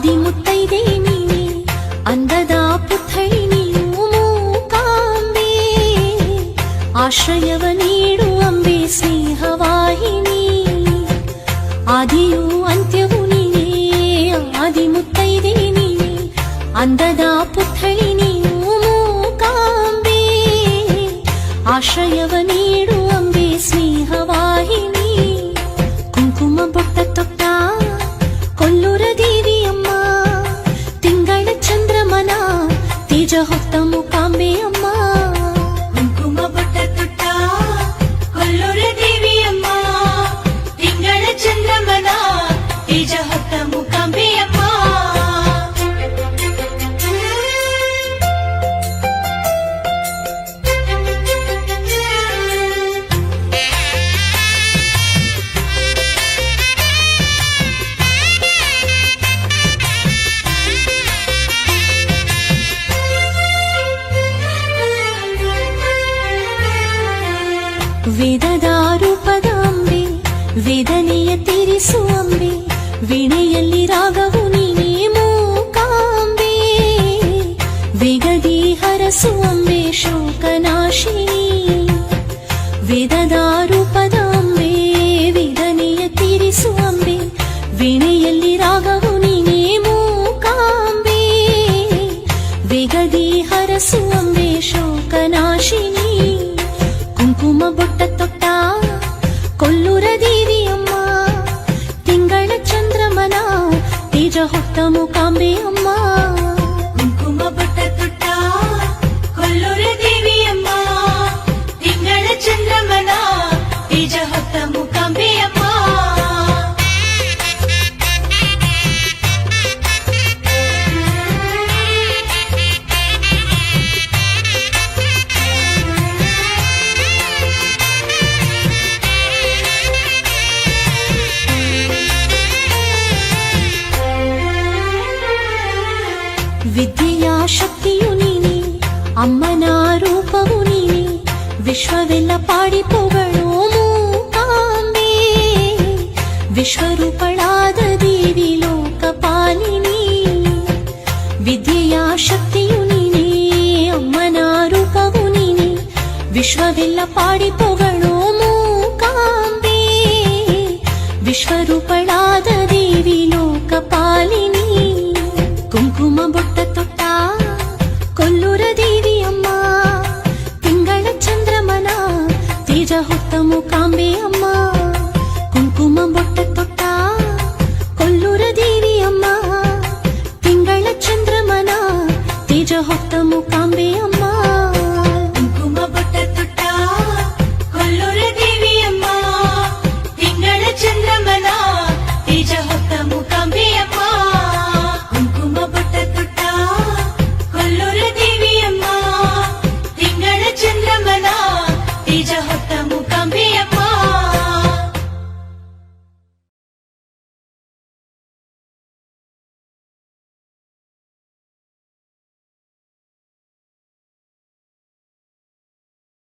ಆದಿ ಮುತ್ತೈದೆ ನೀನೆ ಅಂದದ ಪುತ್ಥಳಿ ನೀನು ಮೂಕಾಂಬೆ ಆಶ್ರಯವ ನೀಡು ಅಂಬೆ ಸ್ನೇಹವಾಹಿನಿ ಆದಿಯೂ ಅಂತ್ಯವೂ ನೀನೆ ಆದಿ ಮುತ್ತೈದೆ ನೀನೆ ಅಂದದ ಪುತ್ಥಳಿ ನೀನು ಮೂಕಾಂಬೆ ಆಶ್ರಯವ ನೀಡು ಅಂಬೆ ಸ್ನೇಹವಾಹಿನಿ ಕುಂಕುಮ ಬೊಟ್ಟ ತೊಟ್ಟ ಕೊಲ್ಲೂರ ದೇವಿಯಮ್ಮ ತಿಂಗಳ ಚಂದ್ರಮನ ತೇಜ ಹೊತ್ತ ಮೂಕಾಂಬೆ ಅಮ್ಮ ಕುಂಕುಮ ಬೊಟ್ಟ ತೊಟ್ಟ ಕೊಲ್ಲೂರ ದೇವಿಯಮ್ಮ ತಿಂಗಳ ಚಂದ್ರಮನ ತೇಜ ಹೊತ್ತ ಮೂಕಾಂಬೆ ಅಮ್ಮ ವೇದದ ರೂಪದ ಅಂಬೆ ವೇದನೆಯ ತೀರಿಸು ಅಂಬೆ ವೀಣೆಯಲ್ಲಿ ರಾಗವು ನೀನೇ ಮೂಕಾಂಬೆ ವೇಗದಿ ಹರಸು ಅಂಬೆ ಶೋಕನಾಶಿನಿ ವೇದದ ರೂಪದ ಅಂಬೆ ವೇದನೆಯ ತೀರಿಸು ಅಂಬೆ ವೀಣೆಯಲ್ಲಿ ರಾಗವು ನೀನೇ ಮೂಕಾಂಬೆ ವೇಗದಿ ಹರಸು ಅಂಬೆ ಶೋಕನಾಶಿನಿ ಕುಂಕುಮ ಬೊಟ್ಟ ತೊಟ್ಟ ಕೊಲ್ಲೂರ ದೇವಿಯಮ್ಮ ತಿಂಗಳ ಚಂದ್ರಮನ ತೇಜ ಹೊತ್ತ ಮೂಕಾಂಬೆ ಅಮ್ಮ ಕುಂಕುಮ ಬೊಟ್ಟ ತೊಟ್ಟ ಕೊಲ್ಲೂರ ದೇವಿಯಮ್ಮ ತಿಂಗಳ ಚಂದ್ರಮನ ತೇಜ ಹೊತ್ತ ಮೂಕಾಂಬೆ ಅಮ್ಮ ವಿದ್ಯೆಯ ಶಕ್ತಿಯು ನೀನೆ ಅಮ್ಮನ ರೂಪವು ನೀನೆ ವಿಶ್ವವೆಲ್ಲ ಪಾಡಿ ಪೊಗಳು ಮೂಕಾಂಬೆ ವಿಶ್ವರೂಪಳಾದ ದೇವಿ ಲೋಕಪಾಲಿನಿ ವಿದ್ಯೆಯ ಶಕ್ತಿಯು ನೀನೆ ಅಮ್ಮನ ರೂಪವು ನೀನೆ ವಿಶ್ವವೆಲ್ಲ ಪಾಡಿ ಪೊಗಳು ಮೂಕಾಂಬೆ ವಿಶ್ವರೂಪಳಾದ ದೇವಿ ಲೋಕಪಾಲಿನಿ ಕುಂಕುಮ ಬೊಟ್ಟ ತೊಟ್ಟ ಕೊಲ್ಲೂರ ದೇವಿಯಮ್ಮ ತಿಂಗಳ ಚಂದ್ರಮನ ತೇಜ ಹೊತ್ತ ಮೂಕಾಂಬೆ ಅಮ್ಮ ಕುಂಕುಮ ಬೊಟ್ಟ ತೊಟ್ಟ ಕೊಲ್ಲೂರ ದೇವಿಯಮ್ಮ ತಿಂಗಳ ಚಂದ್ರಮನ ತೇಜ ಹೊತ್ತ ಮೂಕಾಂಬೆ